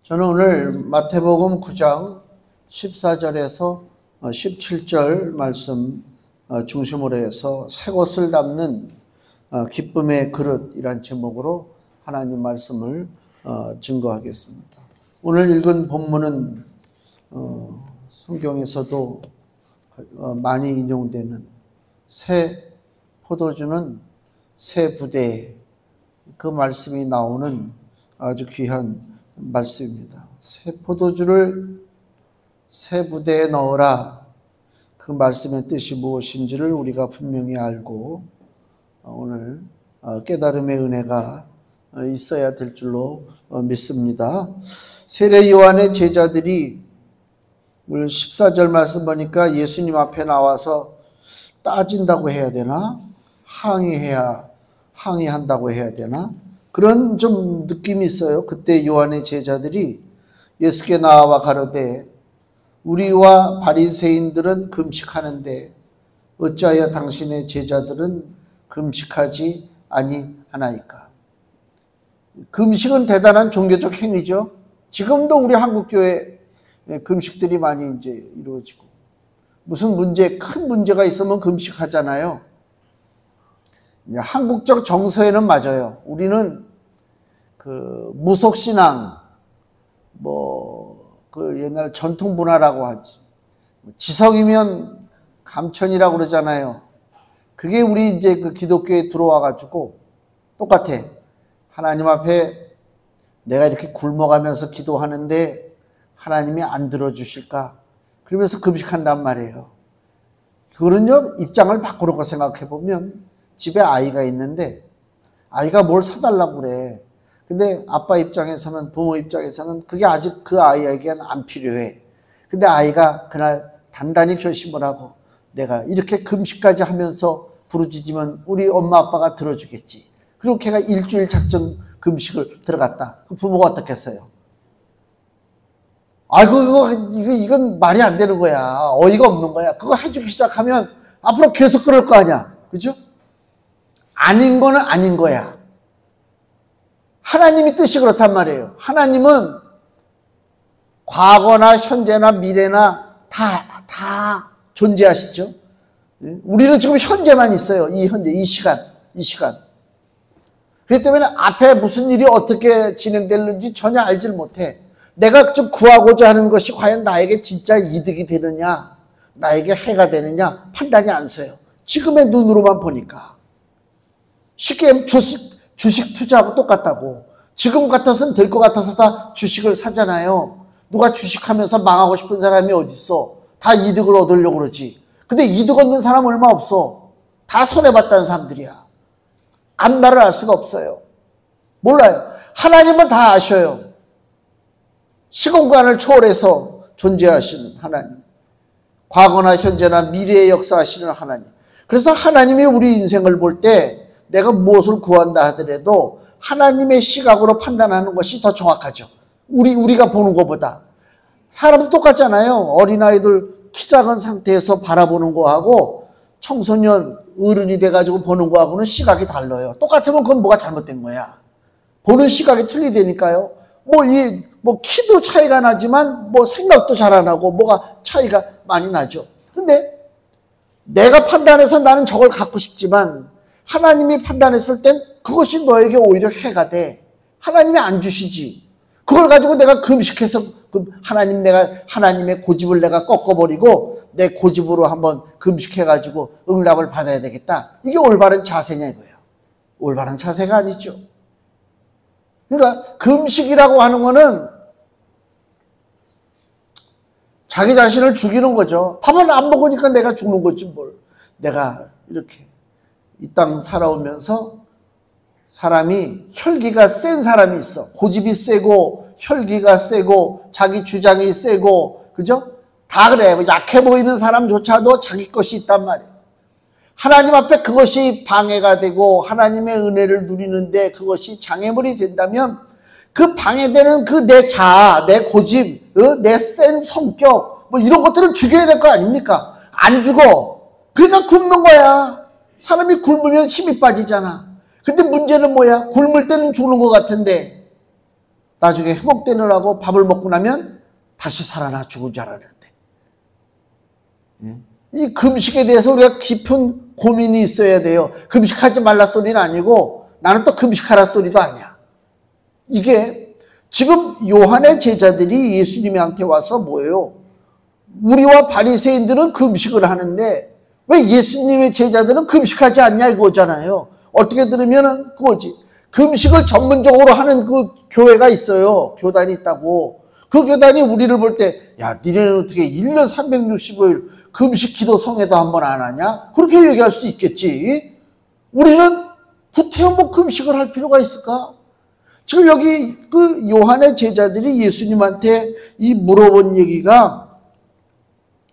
저는 오늘 마태복음 9장 14절에서 17절 말씀 중심으로 해서 새 것을 담는 기쁨의 그릇이란 제목으로 하나님 말씀을 증거하겠습니다. 오늘 읽은 본문은 성경에서도 많이 인용되는 새 포도주는 새 부대에 그 말씀이 나오는 아주 귀한 말씀입니다. 새 포도주를 새 부대에 넣으라. 그 말씀의 뜻이 무엇인지를 우리가 분명히 알고 오늘 깨달음의 은혜가 있어야 될 줄로 믿습니다. 세례 요한의 제자들이 오늘 14절 말씀 보니까 예수님 앞에 나와서 따진다고 해야 되나? 항의한다고 해야 되나? 그런 좀 느낌이 있어요. 그때 요한의 제자들이 예수께 나와 가로되 우리와 바리새인들은 금식하는데 어찌하여 당신의 제자들은 금식하지 아니하나이까? 금식은 대단한 종교적 행위죠. 지금도 우리 한국교회 금식들이 많이 이제 이루어지고 무슨 큰 문제가 있으면 금식하잖아요. 한국적 정서에는 맞아요. 우리는 그 무속신앙, 그 옛날 전통 문화라고 하지. 지성이면 감천이라고 그러잖아요. 그게 우리 이제 그 기독교에 들어와가지고 똑같아. 하나님 앞에 내가 이렇게 굶어가면서 기도하는데 하나님이 안 들어주실까? 그러면서 금식한단 말이에요. 그거는요, 입장을 바꾸는 거 생각해보면 집에 아이가 있는데 아이가 뭘 사달라고 그래. 근데 아빠 입장에서는, 부모 입장에서는 그게 아직 그 아이에게는 안 필요해. 근데 아이가 그날 단단히 결심을 하고 내가 이렇게 금식까지 하면서 부르짖으면 우리 엄마 아빠가 들어주겠지. 그리고 걔가 일주일 작정 금식을 들어갔다. 그 부모가 어떻겠어요? 아이고 이건 말이 안 되는 거야. 어이가 없는 거야. 그거 해주기 시작하면 앞으로 계속 그럴 거 아니야. 그죠? 아닌 거는 아닌 거야. 하나님이 뜻이 그렇단 말이에요. 하나님은 과거나 현재나 미래나 다 존재하시죠. 우리는 지금 현재만 있어요. 이 현재, 이 시간. 그렇기 때문에 앞에 무슨 일이 어떻게 진행되는지 전혀 알질 못해. 내가 좀 구하고자 하는 것이 과연 나에게 진짜 이득이 되느냐, 나에게 해가 되느냐 판단이 안 서요. 지금의 눈으로만 보니까. 쉽게 주식 투자하고 똑같다고. 지금 같아서는 될 것 같아서 다 주식을 사잖아요. 누가 주식하면서 망하고 싶은 사람이 어딨어. 다 이득을 얻으려고 그러지. 근데 이득 얻는 사람 얼마 없어. 다 손해봤다는 사람들이야. 앞날을 알 수가 없어요. 몰라요. 하나님은 다 아셔요. 시공간을 초월해서 존재하시는 하나님. 과거나 현재나 미래의 역사하시는 하나님. 그래서 하나님이 우리 인생을 볼 때 내가 무엇을 구한다 하더라도 하나님의 시각으로 판단하는 것이 더 정확하죠. 우리가 보는 것보다. 사람도 똑같잖아요. 어린아이들 키 작은 상태에서 바라보는 거하고 청소년, 어른이 돼가지고 보는 거하고는 시각이 달라요. 똑같으면 그건 뭐가 잘못된 거야. 보는 시각이 틀리다니까요. 키도 차이가 나지만 생각도 잘 안 하고 뭐가 차이가 많이 나죠. 근데 내가 판단해서 나는 저걸 갖고 싶지만 하나님이 판단했을 땐 그것이 너에게 오히려 해가 돼. 하나님이 안 주시지. 그걸 가지고 내가 금식해서 하나님의 고집을 내가 꺾어버리고 내 고집으로 한번 금식해가지고 응답을 받아야 되겠다. 이게 올바른 자세냐 이거예요. 올바른 자세가 아니죠. 그러니까 금식이라고 하는 거는 자기 자신을 죽이는 거죠. 밥을 안 먹으니까 내가 죽는 거지 뭘. 내가 이렇게 이 땅 살아오면서 사람이 혈기가 센 사람이 있어. 고집이 세고 혈기가 세고 자기 주장이 세고 그죠? 다 그래. 약해 보이는 사람조차도 자기 것이 있단 말이에요. 하나님 앞에 그것이 방해가 되고 하나님의 은혜를 누리는데 그것이 장애물이 된다면 그 방해되는 그 내 자아, 내 고집, 내 센 성격 이런 것들을 죽여야 될 거 아닙니까? 안 죽어. 그러니까 굶는 거야. 사람이 굶으면 힘이 빠지잖아. 근데 문제는 뭐야? 굶을 때는 죽는 것 같은데 나중에 회복되느라고 밥을 먹고 나면 다시 살아나 죽은 줄 알았는데. 이 금식에 대해서 우리가 깊은 고민이 있어야 돼요. 금식하지 말라 소리는 아니고 나는 또 금식하라 소리도 아니야. 이게 지금 요한의 제자들이 예수님한테 와서 뭐예요? 우리와 바리새인들은 금식을 하는데 왜 예수님의 제자들은 금식하지 않냐 이거잖아요. 어떻게 들으면은 그거지. 금식을 전문적으로 하는 그 교회가 있어요. 교단이 있다고. 그 교단이 우리를 볼 때 야, 니네는 어떻게 1년 365일 금식 기도 성회도 한 번 안 하냐? 그렇게 얘기할 수 있겠지. 우리는 구태여 뭐 금식을 할 필요가 있을까? 지금 여기 그 요한의 제자들이 예수님한테 이 물어본 얘기가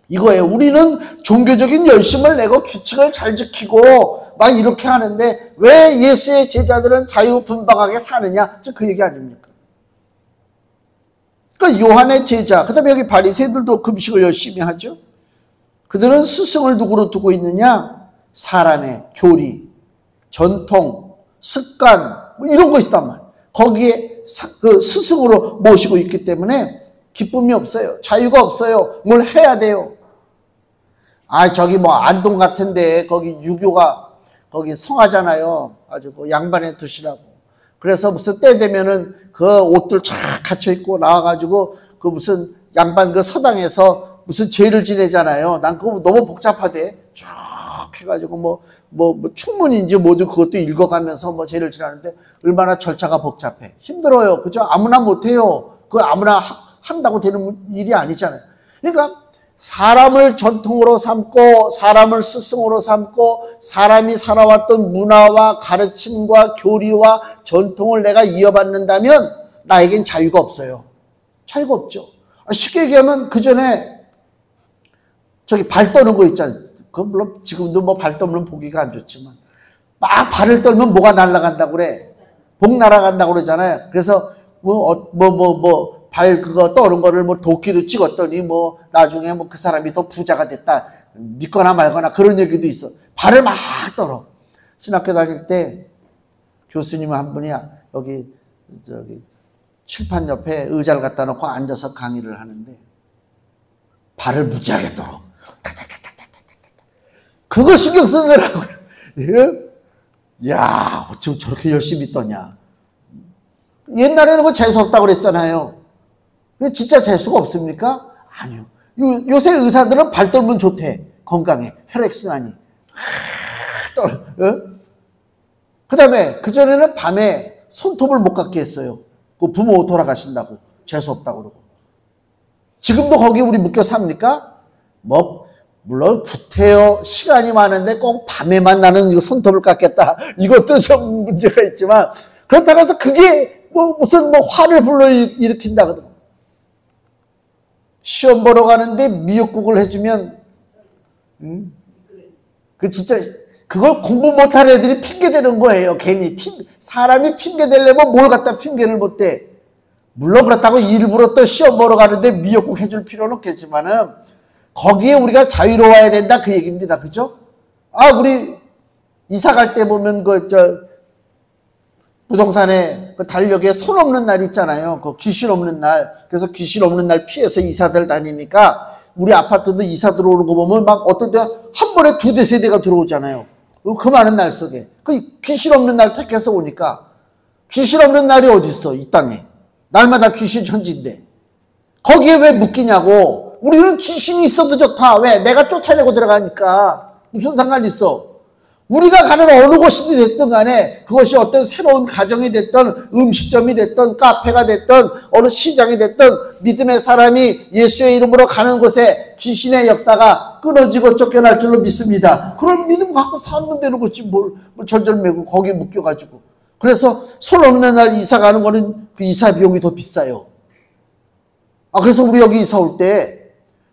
이거예요. 우리는 종교적인 열심을 내고 규칙을 잘 지키고 막 이렇게 하는데 왜 예수의 제자들은 자유분방하게 사느냐? 그 얘기 아닙니까? 그러니까 요한의 제자, 그 다음에 여기 바리새인들도 금식을 열심히 하죠. 그들은 스승을 누구로 두고 있느냐? 사람의 교리, 전통, 습관 뭐 이런 거 있단 말이에요. 거기에 그 스승으로 모시고 있기 때문에 기쁨이 없어요. 자유가 없어요. 뭘 해야 돼요. 아, 저기 뭐 안동 같은데 거기 유교가 거기 성하잖아요. 아주 그 양반에 두시라고. 그래서 무슨 때 되면은 그 옷들 쫙 갖춰 입고 나와가지고 그 무슨 양반 그 서당에서 무슨 제를 지내잖아요. 난 그거 너무 복잡하대. 쭉 해가지고 뭐 충문인지 뭐죠. 그것도 읽어가면서 뭐 제를 지내는데 얼마나 절차가 복잡해. 힘들어요. 그죠? 아무나 못해요. 그거 아무나 한다고 되는 일이 아니잖아요. 그러니까 사람을 전통으로 삼고 사람을 스승으로 삼고 사람이 살아왔던 문화와 가르침과 교리와 전통을 내가 이어받는다면 나에겐 자유가 없어요. 자유가 없죠. 쉽게 얘기하면 그 전에 저기 발 떠는 거 있잖아요. 그건 물론 지금도 뭐 발 떠는 보기가 안 좋지만 막 발을 떨면 뭐가 날아간다고 그래. 복 날아간다고 그러잖아요. 그래서 발 그거 떠는 거를 뭐 도끼로 찍었더니 뭐 나중에 뭐 그 사람이 더 부자가 됐다. 믿거나 말거나 그런 얘기도 있어. 발을 막 떨어. 신학교 다닐 때 교수님 한 분이 여기 저기 칠판 옆에 의자를 갖다 놓고 앉아서 강의를 하는데 발을 무지하게 떨어. 그거 신경 쓰느라고요. 야, 어쩜 저렇게 열심히 떠냐. 옛날에는 그 재수없다고 그랬잖아요. 근데 진짜 재수가 없습니까? 아니요. 요새 의사들은 발 떨면 좋대. 건강에. 혈액순환이. 그 다음에 그전에는 밤에 손톱을 못 깎게 했어요. 그 부모 돌아가신다고. 재수없다고 그러고. 지금도 거기 우리 묶여 삽니까? 물론 구태여 시간이 많은데 꼭 밤에만 나는 이거 손톱을 깎겠다. 이것도 좀 문제가 있지만 그렇다고 해서 그게 무슨 화를 불러일으킨다 거든. 시험 보러 가는데 미역국을 해주면 그 진짜 그걸 공부 못하는 애들이 핑계대는 거예요. 괜히 사람이 핑계대려면 뭘 갖다 핑계를 못 대. 물론 그렇다고 일부러 또 시험 보러 가는데 미역국 해줄 필요는 없겠지만은 거기에 우리가 자유로워야 된다 그 얘기입니다. 그죠? 우리 이사 갈 때 보면 부동산에 그 달력에 손 없는 날 있잖아요. 그 귀신 없는 날. 그래서 귀신 없는 날 피해서 이사들 다니니까 우리 아파트도 이사 들어오는 거 보면 막 어떤 때 한 번에 2대, 3대가 들어오잖아요. 그 많은 날 속에. 그 귀신 없는 날 택해서 오니까 귀신 없는 날이 어디 있어, 이 땅에. 날마다 귀신 천지인데. 거기에 왜 묶이냐고. 우리는 귀신이 있어도 좋다. 왜? 내가 쫓아내고 들어가니까. 무슨 상관이 있어? 우리가 가는 어느 곳이든 됐든 간에 그것이 어떤 새로운 가정이 됐든 음식점이 됐든 카페가 됐든 어느 시장이 됐든 믿음의 사람이 예수의 이름으로 가는 곳에 귀신의 역사가 끊어지고 쫓겨날 줄로 믿습니다. 그런 믿음 갖고 사는 되는 것이 뭘 절절매고 거기에 묶여가지고. 그래서 손 없는 날 이사 가는 거는 그 이사 비용이 더 비싸요. 그래서 우리 여기 이사 올 때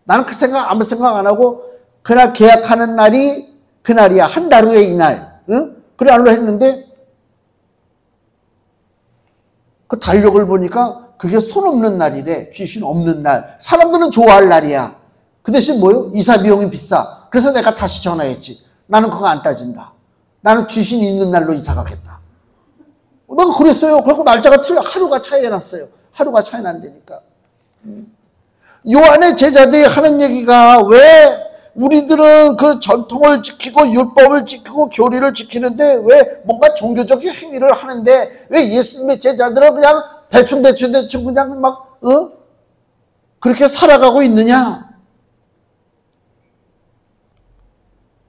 나는 그 생각 아무 생각 안 하고 그날 계약하는 날이 그날이야. 한 달 후에 이날. 응? 그래 알로 했는데 그 달력을 보니까 그게 손 없는 날이래. 귀신 없는 날. 사람들은 좋아할 날이야. 그 대신 뭐요? 이사 비용이 비싸. 그래서 내가 다시 전화했지. 나는 그거 안 따진다. 나는 귀신이 있는 날로 이사 가겠다. 내가 그랬어요. 그리고 날짜가 하루가 차이가 났어요. 하루가 차이 난다니까. 요한의 제자들이 하는 얘기가 왜 우리들은 그 전통을 지키고 율법을 지키고 교리를 지키는데 왜 뭔가 종교적인 행위를 하는데 왜 예수님의 제자들은 그냥 대충 그냥 막 그렇게 살아가고 있느냐?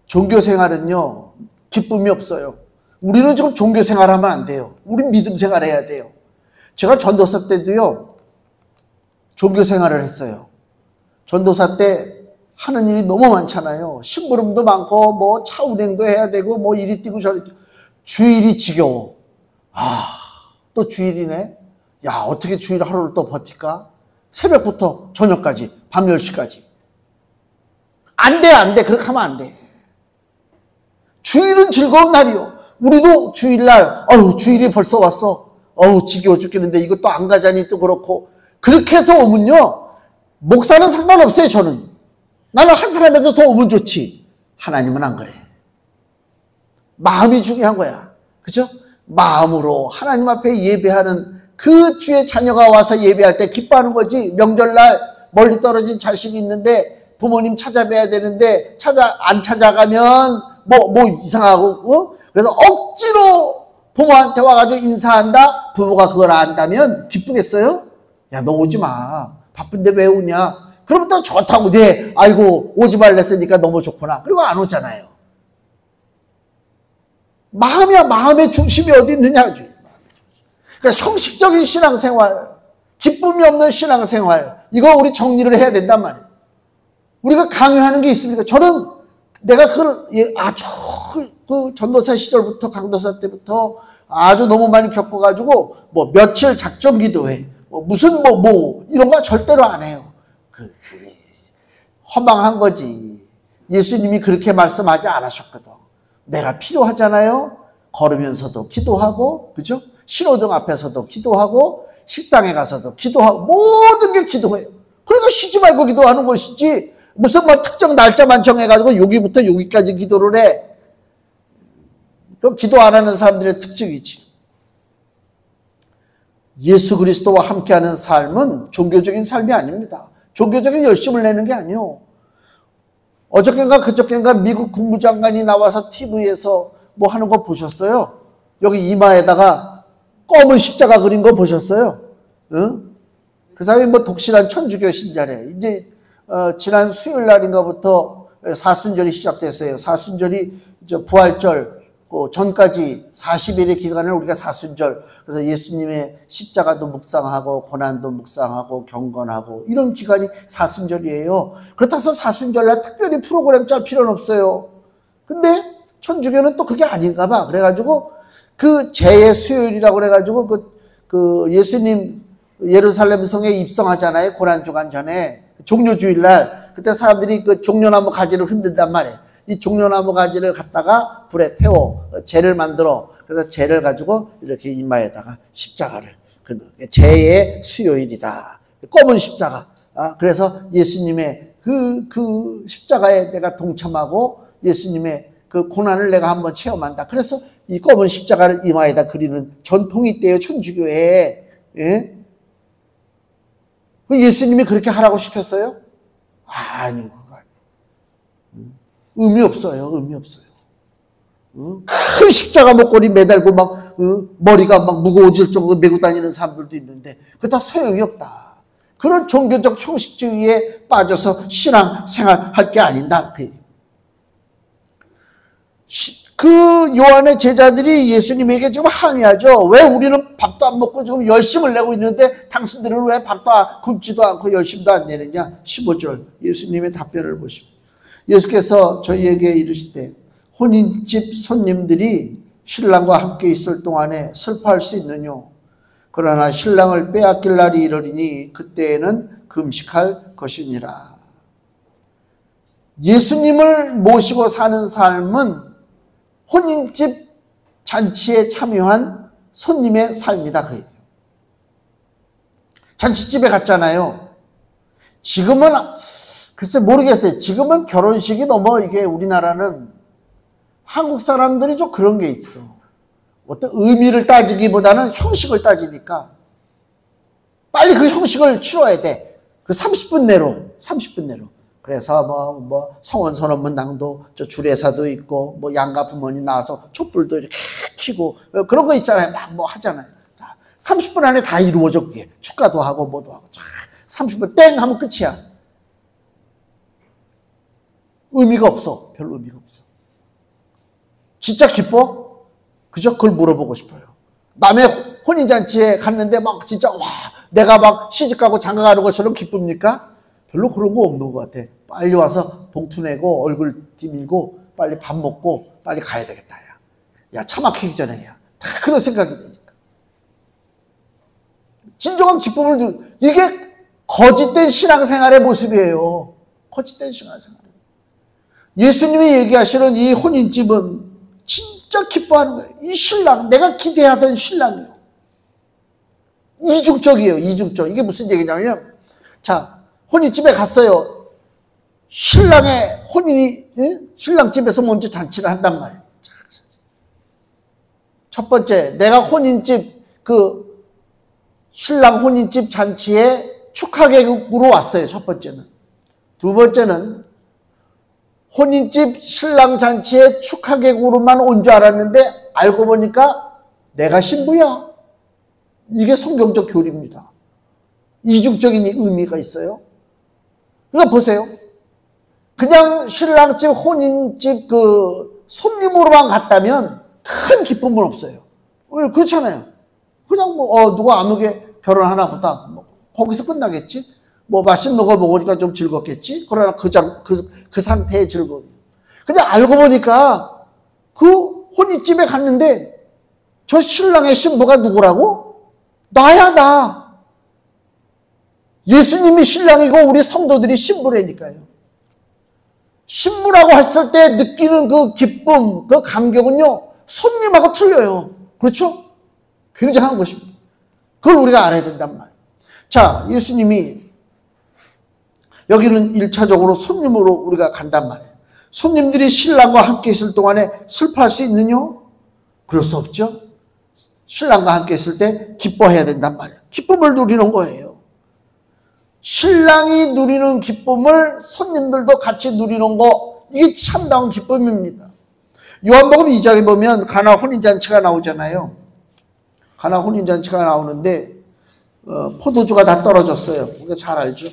종교 생활은요 기쁨이 없어요. 우리는 지금 종교 생활하면 안 돼요. 우린 믿음 생활해야 돼요. 제가 전도사 때도요 종교 생활을 했어요. 전도사 때 하는 일이 너무 많잖아요. 심부름도 많고 뭐 차 운행도 해야 되고 뭐 이리 뛰고 저리 뛰고. 주일이 지겨워. 또 주일이네. 야, 어떻게 주일 하루를 또 버틸까? 새벽부터 저녁까지 밤 10시까지. 안 돼. 그렇게 하면 안 돼. 주일은 즐거운 날이요. 우리도 주일날 주일이 벌써 왔어. 지겨워 죽겠는데 이것도 안 가자니 또 그렇고. 그렇게 해서 오면요 목사는 상관없어요. 저는 나는 한 사람에서 더 오면 좋지. 하나님은 안 그래. 마음이 중요한 거야. 그죠? 마음으로 하나님 앞에 예배하는 그 주의 자녀가 와서 예배할 때 기뻐하는 거지. 명절날 멀리 떨어진 자식이 있는데 부모님 찾아뵈야 되는데 안 찾아가면 뭐 이상하고 그래서 억지로 부모한테 와가지고 인사한다. 부모가 그걸 안다면 기쁘겠어요? 야, 너 오지 마. 바쁜데 왜 오냐? 그러면 또 좋다고 돼. 아이고 오지 말랬으니까 너무 좋구나. 그리고 안 오잖아요. 마음이야. 마음의 중심이 어디 있느냐. 그러니까 형식적인 신앙생활, 기쁨이 없는 신앙생활, 이거 우리 정리를 해야 된단 말이에요. 우리가 강요하는 게 있습니까? 저는 내가 그걸 아주 그 전도사 시절부터 강도사 때부터 아주 너무 많이 겪어가지고 뭐 며칠 작정 기도회, 무슨 이런 거 절대로 안 해요. 허망한 거지. 예수님이 그렇게 말씀하지 않으셨거든. 내가 필요하잖아요. 걸으면서도 기도하고, 그죠? 신호등 앞에서도 기도하고, 식당에 가서도 기도하고, 모든 게 기도해요. 그러니까 쉬지 말고 기도하는 것이지, 무슨 특정 날짜만 정해가지고 여기부터 여기까지 기도를 해. 그럼 기도 안 하는 사람들의 특징이지. 예수 그리스도와 함께하는 삶은 종교적인 삶이 아닙니다. 종교적인 열심을 내는 게 아니에요. 어저께인가 그저께인가 미국 국무장관이 나와서 TV에서 뭐 하는 거 보셨어요? 여기 이마에다가 검은 십자가 그린 거 보셨어요? 응? 그 사람이 뭐 독실한 천주교 신자래. 이제 지난 수요일 날인가부터 사순절이 시작됐어요. 사순절이 부활절 전까지 40일의 기간을 우리가 사순절, 그래서 예수님의 십자가도 묵상하고 고난도 묵상하고 경건하고 이런 기간이 사순절이에요. 그렇다고 해서 사순절날 특별히 프로그램 짤 필요는 없어요. 근데 천주교는 또 그게 아닌가 봐. 그래가지고 그 제의 수요일이라고 그래가지고 그 예수님 예루살렘 성에 입성하잖아요. 고난주간 전에 종료주일날. 그때 사람들이 그 종려나무 가지를 흔든단 말이에요. 이 종려나무 가지를 갖다가 불에 태워 재를 만들어. 그래서 재를 가지고 이렇게 이마에다가 십자가를. 재의 수요일이다. 검은 십자가. 그래서 예수님의 그 십자가에 내가 동참하고 예수님의 그 고난을 내가 한번 체험한다. 그래서 이 검은 십자가를 이마에다 그리는 전통이 있대요. 천주교에. 예? 예수님이 그렇게 하라고 시켰어요? 아니요. 의미 없어요. 의미 없어요. 큰 십자가 목걸이 매달고 막 머리가 막 무거워질 정도로 메고 다니는 사람들도 있는데 그거 다 소용이 없다. 그런 종교적 형식주의에 빠져서 신앙생활 할 게 아니다. 그 요한의 제자들이 예수님에게 지금 항의하죠. 왜 우리는 밥도 안 먹고 지금 열심을 내고 있는데 당신들은 왜 밥도 굶지도 않고 열심도 안 내느냐. 15절 예수님의 답변을 보십시오. 예수께서 저희에게 이르시되 혼인집 손님들이 신랑과 함께 있을 동안에 슬퍼할 수 있느뇨. 그러나 신랑을 빼앗길 날이 이르리니 그때에는 금식할 것이니라. 예수님을 모시고 사는 삶은 혼인집 잔치에 참여한 손님의 삶이다. 그 얘기예요. 잔치집에 갔잖아요. 지금은 글쎄 모르겠어요. 지금은 결혼식이 너무 이게 우리나라는 한국 사람들이 좀 그런 게 있어. 어떤 의미를 따지기보다는 형식을 따지니까. 빨리 그 형식을 치러야 돼. 그 30분 내로. 30분 내로. 그래서 성원 선언문당도 저 주례사도 있고 양가 부모님 나와서 촛불도 이렇게 켜고 그런 거 있잖아요. 막 하잖아요. 30분 안에 다 이루어져 그게. 축가도 하고 뭐도 하고. 30분 땡 하면 끝이야. 의미가 없어. 별 의미가 없어. 진짜 기뻐? 그죠? 그걸 물어보고 싶어요. 남의 혼인잔치에 갔는데 막 진짜 내가 막 시집가고 장가가는 것처럼 기쁩니까? 별로 그런 거 없는 것 같아. 빨리 와서 봉투 내고 얼굴 디밀고 빨리 밥 먹고 빨리 가야 되겠다. 야, 차 막히기 전에 다 그런 생각이 드니까. 진정한 기쁨을 이게 거짓된 신앙생활의 모습이에요. 거짓된 신앙생활. 예수님이 얘기하시는 이 혼인집은 진짜 기뻐하는 거예요. 이 신랑, 내가 기대하던 신랑이요. 이중적이에요. 이중적. 이게 무슨 얘기냐면, 자, 혼인집에 갔어요. 신랑의 혼인이, 신랑 집에서 먼저 잔치를 한단 말이에요. 첫 번째, 내가 혼인집, 신랑 혼인집 잔치에 축하객으로 왔어요. 첫 번째는. 두 번째는, 혼인집 신랑 잔치에 축하객으로만 온 줄 알았는데 알고 보니까 내가 신부야. 이게 성경적 교리입니다. 이중적인 의미가 있어요. 그러니까 보세요. 그냥 신랑집 혼인집 손님으로만 갔다면 큰 기쁨은 없어요. 그렇잖아요. 그냥 누가 안 오게 결혼하나 보다. 거기서 끝나겠지. 맛있는 거 먹으니까 좀 즐겁겠지? 그러나 그 상태의 즐거움. 근데 알고 보니까 그 혼인집에 갔는데 저 신랑의 신부가 누구라고? 나야, 나. 예수님이 신랑이고 우리 성도들이 신부라니까요. 신부라고 했을 때 느끼는 그 기쁨, 그 감격은요, 손님하고 틀려요. 그렇죠? 굉장한 것입니다. 그걸 우리가 알아야 된단 말이에요. 자, 예수님이 여기는 1차적으로 손님으로 우리가 간단 말이에요. 손님들이 신랑과 함께 있을 동안에 슬퍼할 수 있느냐? 그럴 수 없죠. 신랑과 함께 있을 때 기뻐해야 된단 말이에요. 기쁨을 누리는 거예요. 신랑이 누리는 기쁨을 손님들도 같이 누리는 거, 이게 참다운 기쁨입니다. 요한복음 2장에 보면 가나 혼인잔치가 나오잖아요. 가나 혼인잔치가 나오는데 포도주가 다 떨어졌어요. 우리가 잘 알죠.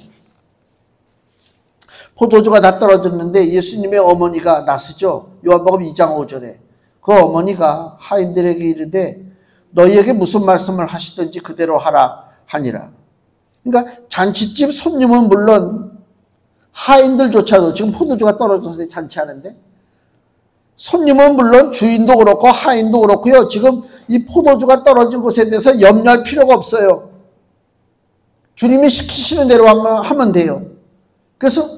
포도주가 다 떨어졌는데 예수님의 어머니가 나서죠. 요한복음 2장 5절에 그 어머니가 하인들에게 이르되 너희에게 무슨 말씀을 하시든지 그대로 하라 하니라. 그러니까 잔치집 손님은 물론 하인들조차도 지금 포도주가 떨어져서 잔치하는데 손님은 물론 주인도 그렇고 하인도 그렇고요. 지금 이 포도주가 떨어진 곳에 대해서 염려할 필요가 없어요. 주님이 시키시는 대로 하면 돼요. 그래서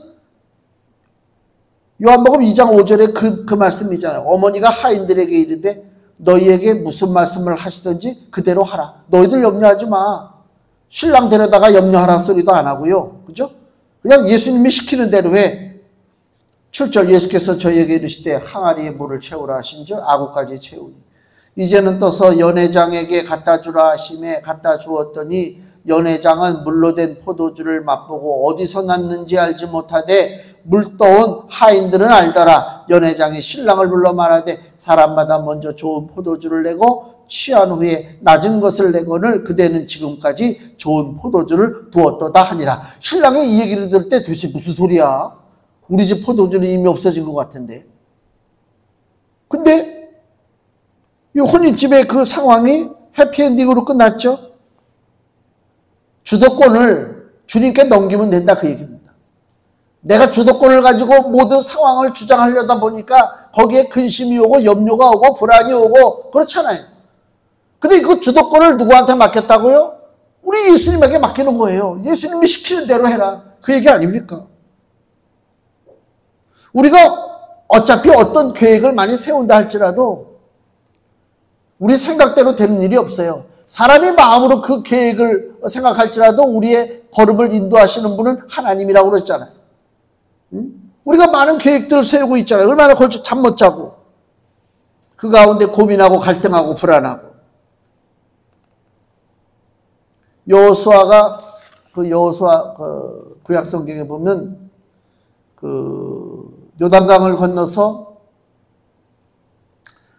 요한복음 2장 5절에 그 말씀이잖아요. 어머니가 하인들에게 이르되 너희에게 무슨 말씀을 하시든지 그대로 하라. 너희들 염려하지 마. 신랑 데려다가 염려하라 소리도 안 하고요. 그죠? 그냥 예수님이 시키는 대로 해. 7절 예수께서 저희에게 이르시되 항아리에 물을 채우라 하신즉 아구까지 채우니 이제는 떠서 연회장에게 갖다 주라 하심에 갖다 주었더니 연회장은 물로 된 포도주를 맛보고 어디서 났는지 알지 못하되 물떠온 하인들은 알더라. 연회장이 신랑을 불러 말하되 사람마다 먼저 좋은 포도주를 내고 취한 후에 낮은 것을 내거늘 그대는 지금까지 좋은 포도주를 두었도다 하니라. 신랑이 이 얘기를 들을 때 도대체 무슨 소리야? 우리 집 포도주는 이미 없어진 것 같은데. 근데 이 혼인집의 그 상황이 해피엔딩으로 끝났죠. 주도권을 주님께 넘기면 된다 그 얘기입니다. 내가 주도권을 가지고 모든 상황을 주장하려다 보니까 거기에 근심이 오고 염려가 오고 불안이 오고 그렇잖아요. 근데 그 주도권을 누구한테 맡겼다고요? 우리 예수님에게 맡기는 거예요. 예수님이 시키는 대로 해라. 그 얘기 아닙니까? 우리가 어차피 어떤 계획을 많이 세운다 할지라도 우리 생각대로 되는 일이 없어요. 사람이 마음으로 그 계획을 생각할지라도 우리의 걸음을 인도하시는 분은 하나님이라고 그랬잖아요. 우리가 많은 계획들을 세우고 있잖아요. 얼마나 걸쳐 잠 못 자고 그 가운데 고민하고 갈등하고 불안하고 여호수아가 여호수아 구약 성경에 보면 요단강을 건너서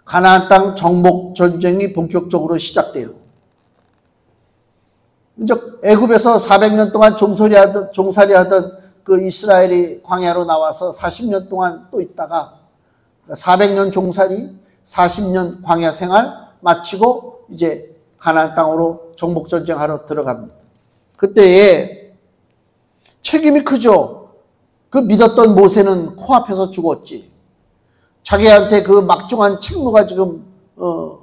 가나안 땅 정복 전쟁이 본격적으로 시작돼요. 이제 애굽에서 400년 동안 종살이하던 그 이스라엘이 광야로 나와서 40년 동안 또 있다가 400년 종살이, 40년 광야 생활 마치고 이제 가나안 땅으로 정복 전쟁하러 들어갑니다. 그때에 책임이 크죠. 그 믿었던 모세는 코앞에서 죽었지. 자기한테 그 막중한 책무가 지금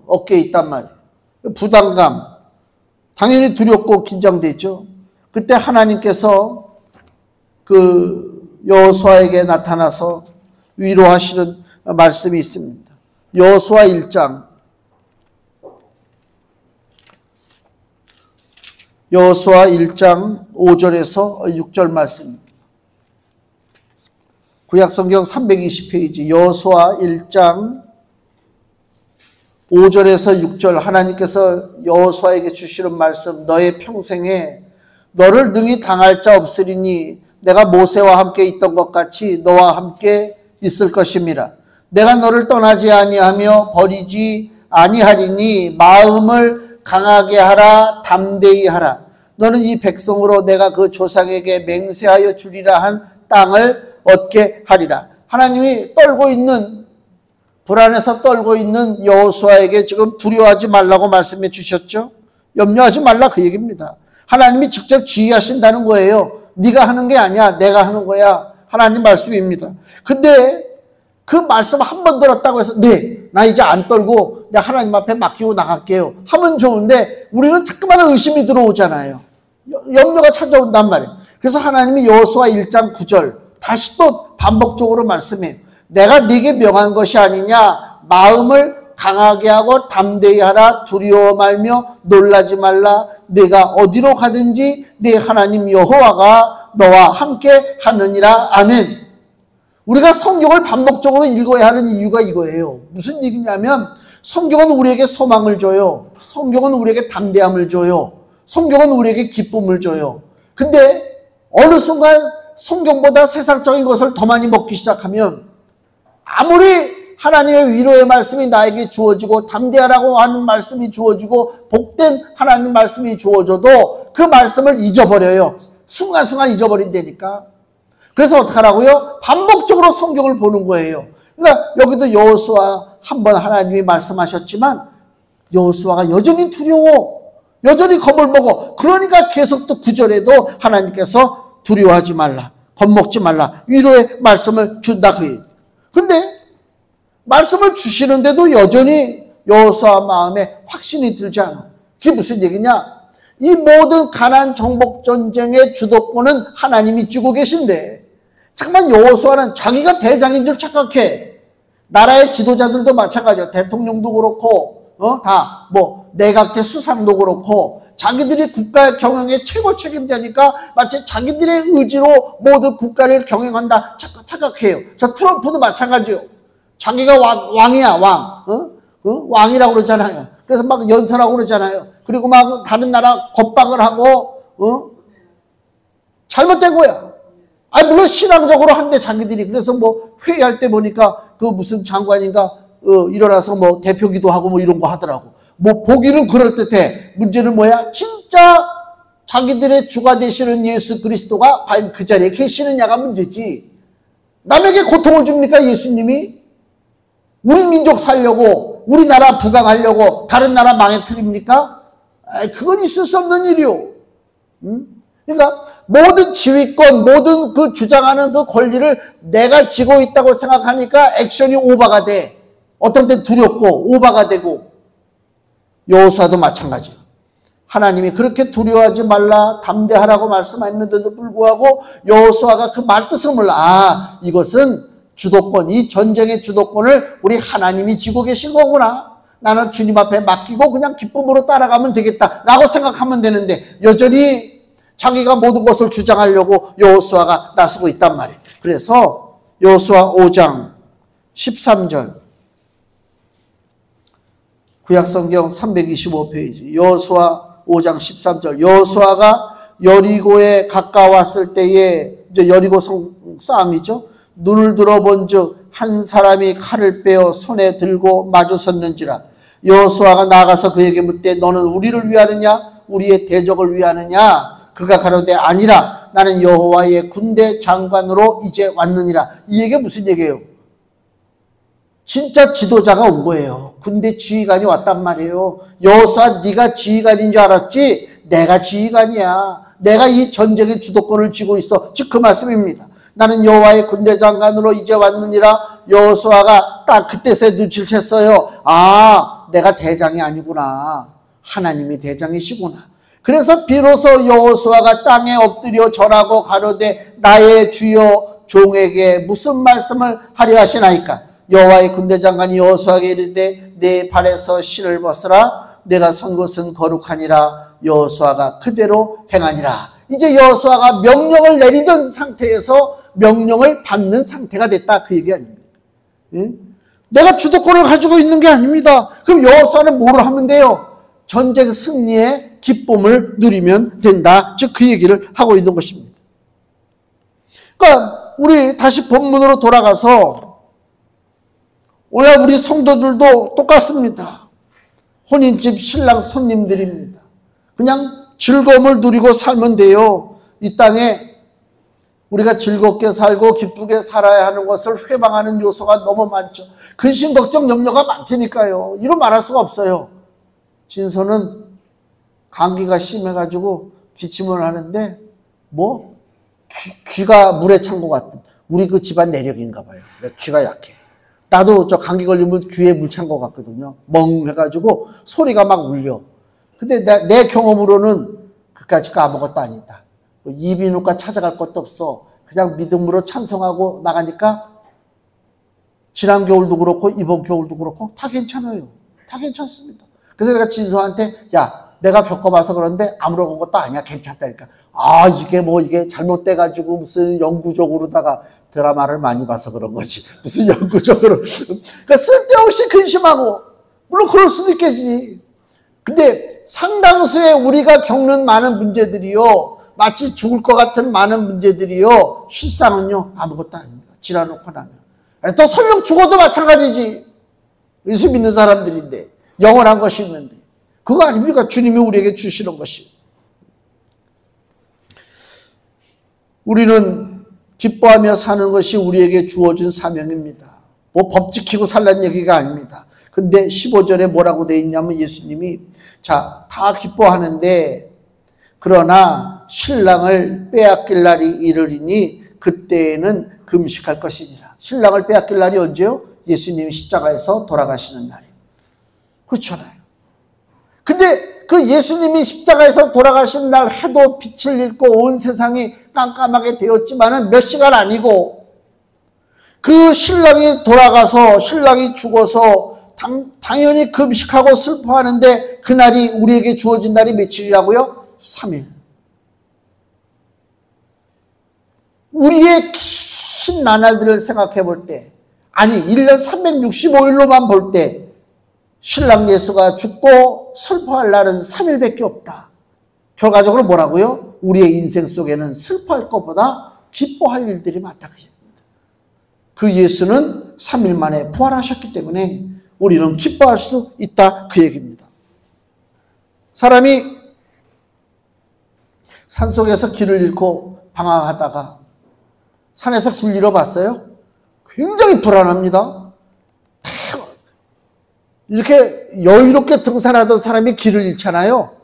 어깨에 있단 말이에요. 부담감, 당연히 두렵고 긴장되죠. 그때 하나님께서 그 여호수아에게 나타나서 위로하시는 말씀이 있습니다. 여호수아 1장 여호수아 1장 5절에서 6절 말씀입니다. 구약성경 320페이지 여호수아 1장 5절에서 6절 하나님께서 여호수아에게 주시는 말씀, 너의 평생에 너를 능히 당할 자 없으리니 내가 모세와 함께 있던 것 같이 너와 함께 있을 것임이라. 내가 너를 떠나지 아니하며 버리지 아니하리니 마음을 강하게 하라, 담대히 하라. 너는 이 백성으로 내가 그 조상에게 맹세하여 주리라 한 땅을 얻게 하리라. 하나님이 불안해서 떨고 있는 여호수아에게 지금 두려워하지 말라고 말씀해 주셨죠. 염려하지 말라 그 얘기입니다. 하나님이 직접 지휘하신다는 거예요. 네가 하는 게 아니야, 내가 하는 거야. 하나님 말씀입니다. 근데 그 말씀 한 번 들었다고 해서 나 이제 안 떨고 내가 하나님 앞에 맡기고 나갈게요 하면 좋은데 우리는 자꾸만 의심이 들어오잖아요. 염려가 찾아온단 말이에요. 그래서 하나님이 여호수아 1장 9절 다시 또 반복적으로 말씀해요. 내가 네게 명한 것이 아니냐, 마음을 강하게 하고 담대히 하라, 두려워 말며 놀라지 말라. 네가 어디로 가든지 네 하나님 여호와가 너와 함께 하느니라. 아멘. 우리가 성경을 반복적으로 읽어야 하는 이유가 이거예요. 무슨 얘기냐면 성경은 우리에게 소망을 줘요. 성경은 우리에게 담대함을 줘요. 성경은 우리에게 기쁨을 줘요. 근데 어느 순간 성경보다 세상적인 것을 더 많이 먹기 시작하면 아무리 하나님의 위로의 말씀이 나에게 주어지고 담대하라고 하는 말씀이 주어지고 복된 하나님 말씀이 주어져도 그 말씀을 잊어버려요. 순간순간 잊어버린다니까. 그래서 어떡하라고요? 반복적으로 성경을 보는 거예요. 그러니까 여기도 여호수아 한번 하나님이 말씀하셨지만 여호수아가 여전히 두려워. 여전히 겁을 먹어. 그러니까 계속 또 9절에도 하나님께서 두려워하지 말라, 겁먹지 말라, 위로의 말씀을 준다 그 얘기예요. 근데 말씀을 주시는데도 여전히 여호수아 마음에 확신이 들지 않아. 그게 무슨 얘기냐? 이 모든 가나안 정복 전쟁의 주도권은 하나님이 쥐고 계신데 잠깐만 여호수아는 자기가 대장인 줄 착각해. 나라의 지도자들도 마찬가지야. 대통령도 그렇고 다 내각제 수상도 그렇고 자기들이 국가 경영의 최고 책임자니까 마치 자기들의 의지로 모든 국가를 경영한다 착각해요. 저 트럼프도 마찬가지요. 자기가 왕이야, 왕. 왕이라고 그러잖아요. 그래서 막 연설하고 그러잖아요. 그리고 막 다른 나라 겁박을 하고 잘못된 거야. 물론 신앙적으로 한데 자기들이. 그래서 회의할 때 보니까 그 무슨 장관인가 일어나서 대표기도 하고 이런 거 하더라고. 보기는 그럴듯해. 문제는 뭐야? 진짜 자기들의 주가 되시는 예수 그리스도가 과연 그 자리에 계시느냐가 문제지. 남에게 고통을 줍니까 예수님이? 우리 민족 살려고, 우리나라 부강하려고 다른 나라 망해뜨립니까? 그건 있을 수 없는 일이요. 그러니까 모든 지휘권, 모든 그 주장하는 그 권리를 내가 쥐고 있다고 생각하니까 액션이 오버가 돼. 어떤 때 두렵고 오버가 되고. 여호수아도 마찬가지예요. 하나님이 그렇게 두려워하지 말라, 담대하라고 말씀했는데도 불구하고 여호수아가 그 말뜻을 몰라. 이것은 주도권, 이 전쟁의 주도권을 우리 하나님이 쥐고 계신 거구나. 나는 주님 앞에 맡기고 그냥 기쁨으로 따라가면 되겠다라고 생각하면 되는데 여전히 자기가 모든 것을 주장하려고 여호수아가 나서고 있단 말이에요. 그래서 여호수아 5장 13절 구약성경 325페이지 여호수아 5장 13절. 여호수아가 여리고에 가까웠을 때에, 이제 여리고 싸움이죠. 눈을 들어본즉 한 사람이 칼을 빼어 손에 들고 마주 섰는지라. 여호수아가 나가서 그에게 묻되 너는 우리를 위하느냐 우리의 대적을 위하느냐. 그가 가로되 아니라 나는 여호와의 군대 장관으로 이제 왔느니라. 이 얘기가 무슨 얘기예요? 진짜 지도자가 온 거예요. 군대 지휘관이 왔단 말이에요. 여호수아, 네가 지휘관인 줄 알았지? 내가 지휘관이야. 내가 이 전쟁의 주도권을 쥐고 있어. 즉 그 말씀입니다. 나는 여호와의 군대 장관으로 이제 왔느니라. 여호수아가 딱 그때서야 눈치를 챘어요. 아, 내가 대장이 아니구나. 하나님이 대장이시구나. 그래서 비로소 여호수아가 땅에 엎드려 절하고 가로되 나의 주여 종에게 무슨 말씀을 하려 하시나이까. 여호와의 군대 장관이 여호수아에게 이르되 내 발에서 실을 벗으라. 내가 선 곳은 거룩하니라. 여호수아가 그대로 행하니라. 이제 여호수아가 명령을 내리던 상태에서 명령을 받는 상태가 됐다, 그 얘기 아닙니까? 예? 내가 주도권을 가지고 있는 게 아닙니다. 그럼 여호수아는 뭐를 하면 돼요? 전쟁 승리의 기쁨을 누리면 된다. 즉 그 얘기를 하고 있는 것입니다. 그러니까 우리 다시 본문으로 돌아가서 오늘 우리 성도들도 똑같습니다. 혼인집 신랑 손님들입니다. 그냥 즐거움을 누리고 살면 돼요. 이 땅에 우리가 즐겁게 살고 기쁘게 살아야 하는 것을 회방하는 요소가 너무 많죠. 근심, 걱정, 염려가 많다니까요. 이로 말할 수가 없어요. 진서는 감기가 심해가지고 기침을 하는데 귀가 물에 찬 것 같은, 우리 그 집안 내력인가 봐요. 귀가 약해. 나도 저 감기 걸리면 귀에 물 찬 것 같거든요. 멍해가지고 소리가 막 울려. 근데 내 경험으로는 그까짓 거 아무것도 아니다. 이비인후과 찾아갈 것도 없어. 그냥 믿음으로 찬송하고 나가니까 지난 겨울도 그렇고 이번 겨울도 그렇고 다 괜찮아요. 다 괜찮습니다. 그래서 내가 진서한테 야, 내가 겪어봐서 그런데 아무런 것도 아니야. 괜찮다니까. 아, 이게 잘못돼가지고 무슨 영구적으로다가 드라마를 많이 봐서 그런 거지. 무슨 영구적으로. 그러니까 쓸데없이 근심하고, 물론 그럴 수도 있겠지. 근데 상당수의 우리가 겪는 많은 문제들이요, 마치 죽을 것 같은 많은 문제들이요, 실상은요 아무것도 아닙니다. 지나놓고 나면. 또 설령 죽어도 마찬가지지. 예수 믿는 사람들인데 영원한 것이 있는데 그거 아닙니까? 주님이 우리에게 주시는 것이. 우리는 기뻐하며 사는 것이 우리에게 주어진 사명입니다. 뭐 법 지키고 살란 얘기가 아닙니다. 근데 15절에 뭐라고 되어 있냐면 예수님이 자, 다 기뻐하는데 그러나 신랑을 빼앗길 날이 이르리니 그때에는 금식할 것이니라. 신랑을 빼앗길 날이 언제요? 예수님이 십자가에서 돌아가시는 날이에요. 그렇잖아요. 근데 그 예수님이 십자가에서 돌아가신 날 해도 빛을 잃고 온 세상이 깜깜하게 되었지만은 몇 시간 아니고 그 신랑이 돌아가서 신랑이 죽어서 당연히 금식하고 슬퍼하는데 그날이 우리에게 주어진 날이 며칠이라고요? 3일. 우리의 긴 나날들을 생각해 볼 때, 아니 1년 365일로만 볼 때 신랑 예수가 죽고 슬퍼할 날은 3일밖에 없다. 결과적으로 뭐라고요? 우리의 인생 속에는 슬퍼할 것보다 기뻐할 일들이 많다. 그 예수는 3일 만에 부활하셨기 때문에 우리는 기뻐할 수 있다. 그 얘기입니다. 사람이 산속에서 길을 잃고 방황하다가 산에서 길 잃어봤어요? 굉장히 불안합니다. 이렇게 여유롭게 등산하던 사람이 길을 잃잖아요.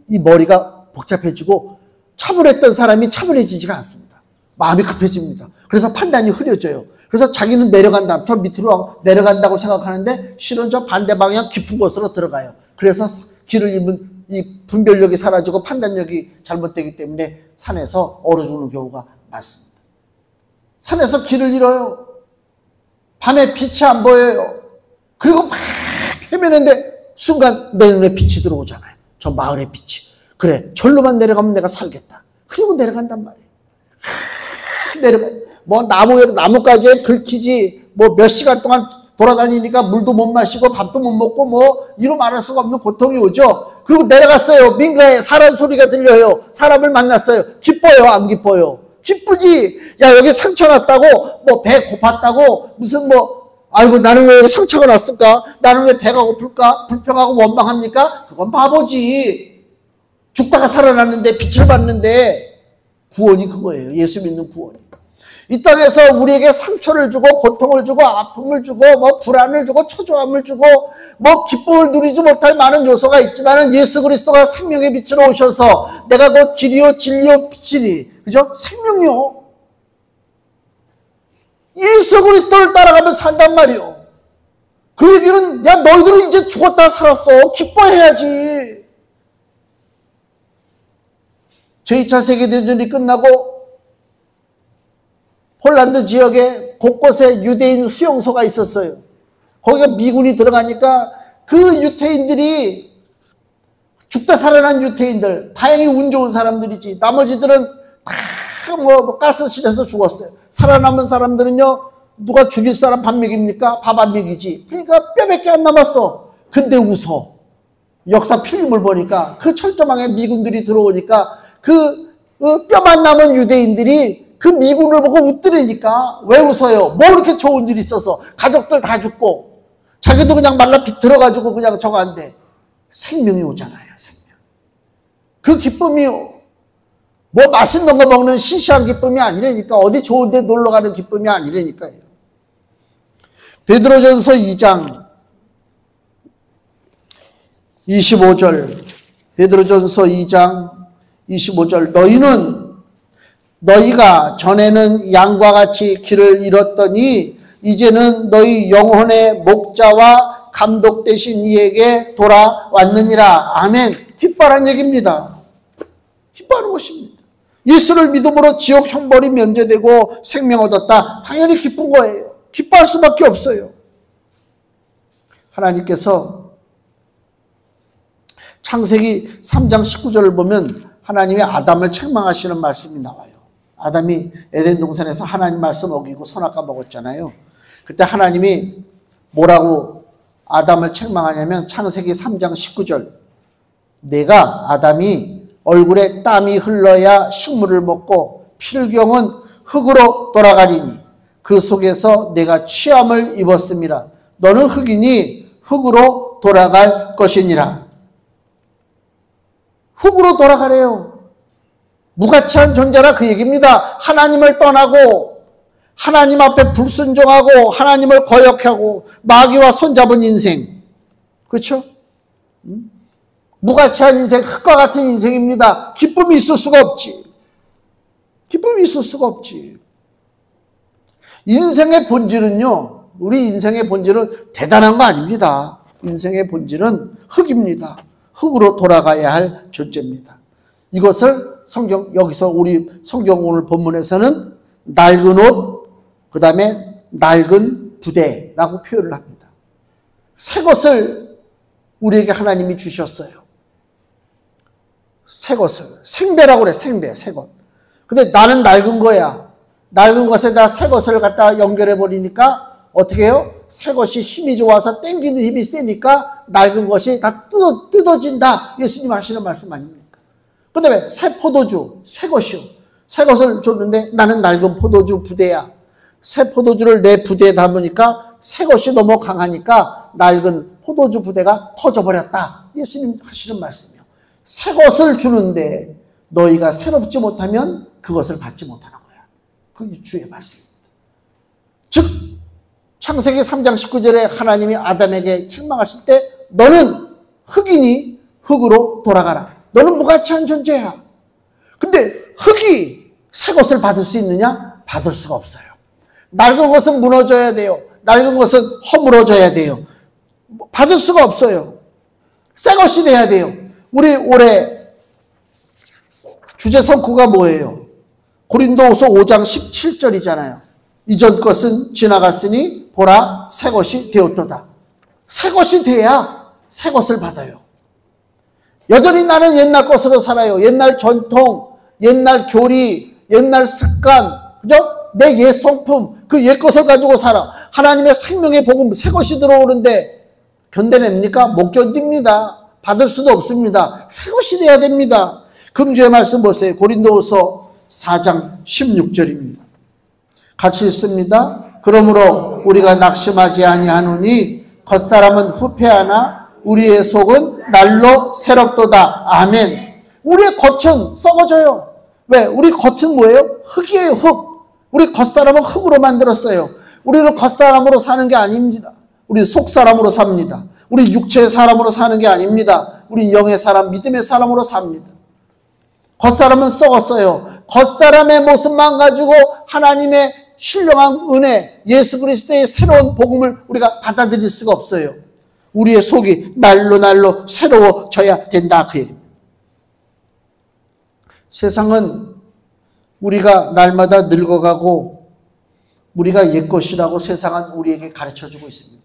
이 머리가 복잡해지고 차분했던 사람이 차분해지지가 않습니다. 마음이 급해집니다. 그래서 판단이 흐려져요. 그래서 자기는 내려간다, 저 밑으로 내려간다고 생각하는데 실은 저 반대 방향 깊은 곳으로 들어가요. 그래서 길을 잃으면 이 분별력이 사라지고 판단력이 잘못되기 때문에 산에서 얼어 죽는 경우가 많습니다. 산에서 길을 잃어요. 밤에 빛이 안 보여요. 그리고 막 헤매는데 순간 내 눈에 빛이 들어오잖아요. 저 마을의 빛이. 그래, 절로만 내려가면 내가 살겠다. 그리고 내려간단 말이에요. 내려가. 뭐 나무가지에 긁히지 뭐 몇 시간 동안 돌아다니니까 물도 못 마시고 밥도 못 먹고 뭐 이로 말할 수가 없는 고통이 오죠. 그리고 내려갔어요. 민가에 사람 소리가 들려요. 사람을 만났어요. 기뻐요? 안 기뻐요? 기쁘지. 야, 여기 상처 났다고, 뭐 배 고팠다고, 무슨 아이고 나는 왜 상처가 났을까? 나는 왜 배가 고플까? 불평하고 원망합니까? 그건 바보지. 죽다가 살아났는데, 빛을 봤는데, 구원이 그거예요. 예수 믿는 구원이. 이 땅에서 우리에게 상처를 주고 고통을 주고 아픔을 주고 불안을 주고 초조함을 주고 기쁨을 누리지 못할 많은 요소가 있지만 예수 그리스도가 생명의 빛으로 오셔서 내가 곧 길이요 진리요 빛이니, 그죠? 생명이요. 예수 그리스도를 따라가면 산단 말이요. 그 얘기는 야 너희들은 이제 죽었다 살았어. 기뻐해야지. 제2차 세계대전이 끝나고 폴란드 지역에 곳곳에 유대인 수용소가 있었어요. 거기가 미군이 들어가니까 그 유태인들이 죽다 살아난 유태인들, 다행히 운 좋은 사람들이지. 나머지들은 다 가스실에서 죽었어요. 살아남은 사람들은요, 누가 죽일 사람 밥 먹입니까? 밥 안 먹이지. 그러니까 뼈밖에 안 남았어. 근데 웃어. 역사 필름을 보니까 그 철조망에 미군들이 들어오니까 그 뼈만 남은 유대인들이 그 미군을 보고 웃더라니까. 왜 웃어요? 뭐 이렇게 좋은 일이 있어서 가족들 다 죽고 자기도 그냥 말라 비틀어가지고 그냥 저거 안 돼. 생명이 오잖아요. 생명. 그 기쁨이요. 맛있는 거 먹는 시시한 기쁨이 아니라니까. 어디 좋은 데 놀러 가는 기쁨이 아니라니까요. 베드로전서 2장 25절, 베드로전서 2장 25절, 너희가 전에는 양과 같이 길을 잃었더니 이제는 너희 영혼의 목자와 감독 되신 이에게 돌아왔느니라. 아멘. 기뻐하는 얘기입니다. 기뻐하는 것입니다. 예수를 믿음으로 지옥 형벌이 면제되고 생명 얻었다. 당연히 기쁜 거예요. 기뻐할 수밖에 없어요. 하나님께서 창세기 3장 19절을 보면 하나님이 아담을 책망하시는 말씀이 나와요. 아담이 에덴 동산에서 하나님 말씀 어기고 선악과 먹었잖아요. 그때 하나님이 뭐라고 아담을 책망하냐면 창세기 3장 19절, 내가 아담이 얼굴에 땀이 흘러야 식물을 먹고 필경은 흙으로 돌아가리니 그 속에서 내가 취함을 입었음이라. 너는 흙이니 흙으로 돌아갈 것이니라. 흙으로 돌아가래요. 무가치한 존재라 그 얘기입니다. 하나님을 떠나고 하나님 앞에 불순종하고 하나님을 거역하고 마귀와 손잡은 인생. 그렇죠? 무가치한 인생, 흙과 같은 인생입니다. 기쁨이 있을 수가 없지. 기쁨이 있을 수가 없지. 인생의 본질은요, 우리 인생의 본질은 대단한 거 아닙니다. 인생의 본질은 흙입니다. 흙으로 돌아가야 할 존재입니다. 이것을 여기서 우리 성경 오늘 본문에서는 낡은 옷, 그 다음에 낡은 부대라고 표현을 합니다. 새 것을 우리에게 하나님이 주셨어요. 새 것을. 생배라고 그래, 생배, 새 것. 근데 나는 낡은 거야. 낡은 것에다 새 것을 갖다 연결해버리니까 어떻게 해요? 새 것이 힘이 좋아서 땡기는 힘이 세니까 낡은 것이 다 뜯어진다. 예수님 하시는 말씀 아닙니까? 그 다음에 새 포도주, 새 것이요. 새 것을 줬는데 나는 낡은 포도주 부대야. 새 포도주를 내 부대에 담으니까 새 것이 너무 강하니까 낡은 포도주 부대가 터져버렸다. 예수님 하시는 말씀이요. 새 것을 주는데 너희가 새롭지 못하면 그것을 받지 못하는 거야. 그게 주의 말씀입니다. 즉 창세기 3장 19절에 하나님이 아담에게 책망하실 때 너는 흙이니 흙으로 돌아가라. 너는 무가치한 존재야. 근데 흙이 새 것을 받을 수 있느냐? 받을 수가 없어요. 낡은 것은 무너져야 돼요. 낡은 것은 허물어져야 돼요. 받을 수가 없어요. 새 것이 돼야 돼요. 우리 올해 주제 성구가 뭐예요? 고린도후서 5장 17절이잖아요. 이전 것은 지나갔으니 보라 새 것이 되었도다. 새 것이 돼야 새 것을 받아요. 여전히 나는 옛날 것으로 살아요. 옛날 전통, 옛날 교리, 옛날 습관, 그죠? 내 옛 성품, 그 옛 것을 가지고 살아. 하나님의 생명의 복음, 새 것이 들어오는데 견뎌냅니까? 못 견딥니다. 받을 수도 없습니다. 새 것이 돼야 됩니다. 금주의 말씀 보세요. 고린도후서 4장 16절입니다. 같이 읽습니다. 그러므로 우리가 낙심하지 아니하노니 겉사람은 후패하나 우리의 속은 날로 새롭도다. 아멘. 우리의 겉은 썩어져요. 왜? 우리 겉은 뭐예요? 흙이에요. 흙. 우리 겉사람은 흙으로 만들었어요. 우리는 겉사람으로 사는 게 아닙니다. 우리 속사람으로 삽니다. 우리 육체의 사람으로 사는 게 아닙니다. 우리 영의 사람, 믿음의 사람으로 삽니다. 겉사람은 썩었어요. 겉사람의 모습만 가지고 하나님의 신령한 은혜, 예수 그리스도의 새로운 복음을 우리가 받아들일 수가 없어요. 우리의 속이 날로 날로 새로워져야 된다 그 얘기입니다. 세상은 우리가 날마다 늙어가고 우리가 옛것이라고 세상은 우리에게 가르쳐주고 있습니다.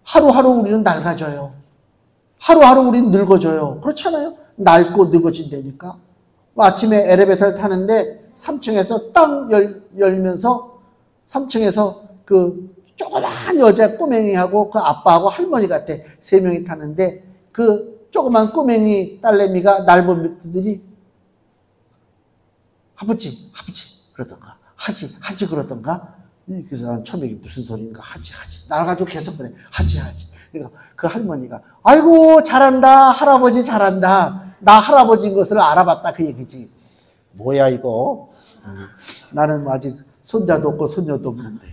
하루하루 우리는 낡아져요. 하루하루 우리는 늙어져요. 그렇잖아요. 낡고 늙어진다니까. 아침에 엘리베이터를 타는데 3층에서 딱 열면서 3층에서 그 조그만 여자 꼬맹이하고 그 아빠하고 할머니 같아. 3명이 타는데 그 조그만 꼬맹이 딸내미가 날 보더니 아버지 그러던가 하지 그러던가. 그래서 난 처음에 이게 무슨 소리인가 하지 날 가지고 계속 그래 하지. 그러니까 그 할머니가 아이고 잘한다 할아버지 잘한다. 나 할아버지인 것을 알아봤다 그 얘기지. 뭐야 이거. 나는 아직 손자도 없고 손녀도 없는데.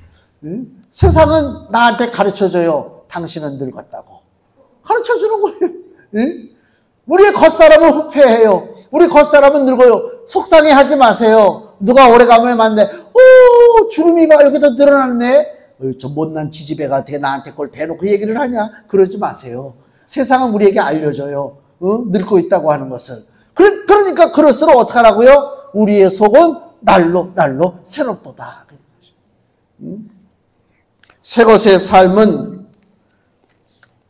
응? 세상은 나한테 가르쳐줘요. 당신은 늙었다고. 가르쳐주는 거예요. 응? 우리의 겉사람은 후패해요. 우리 겉사람은 늙어요. 속상해하지 마세요. 누가 오래간만에 만나요. 오 주름이 막 여기다 늘어났네. 저 못난 지지배가 어떻게 나한테 그걸 대놓고 얘기를 하냐. 그러지 마세요. 세상은 우리에게 알려줘요. 늙고 있다고 하는 것을. 그러니까 그럴수록 어떻게 하라고요? 우리의 속은 날로 새롭도다. 새 것의 삶은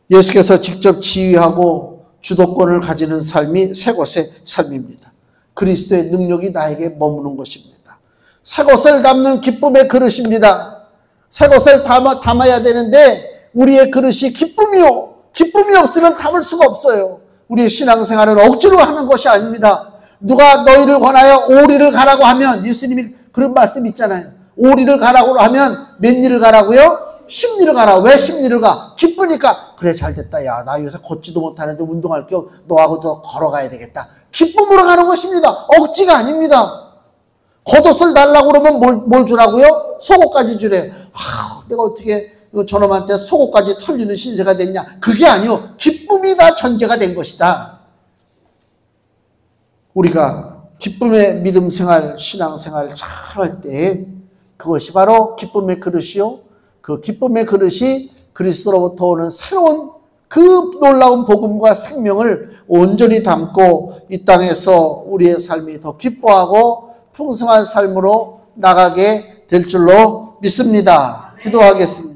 예수께서 직접 지휘하고 주도권을 가지는 삶이 새 것의 삶입니다. 그리스도의 능력이 나에게 머무는 것입니다. 새 것을 담는 기쁨의 그릇입니다. 새 것을 담아야 되는데 우리의 그릇이 기쁨이요. 기쁨이 없으면 담을 수가 없어요. 우리의 신앙생활은 억지로 하는 것이 아닙니다. 누가 너희를 권하여 오리를 가라고 하면 예수님이 그런 말씀 있잖아요. 오리를 가라고 하면 몇 리를 가라고요? 10리를 가라. 왜 10리를 가? 기쁘니까. 그래 잘됐다. 야 나 요새 걷지도 못하는데 운동할 겸 너하고도 걸어가야 되겠다. 기쁨으로 가는 것입니다. 억지가 아닙니다. 겉옷을 달라고 그러면 뭘 주라고요? 속옷까지 주래요. 내가 어떻게 저놈한테 속옷까지 털리는 신세가 됐냐. 그게 아니요. 기쁨이 다 전제가 된 것이다. 우리가 기쁨의 믿음 생활, 신앙 생활 잘 할 때 그것이 바로 기쁨의 그릇이요. 그 기쁨의 그릇이 그리스도로부터 오는 새로운 그 놀라운 복음과 생명을 온전히 담고 이 땅에서 우리의 삶이 더 기뻐하고 풍성한 삶으로 나가게 될 줄로 믿습니다. 기도하겠습니다.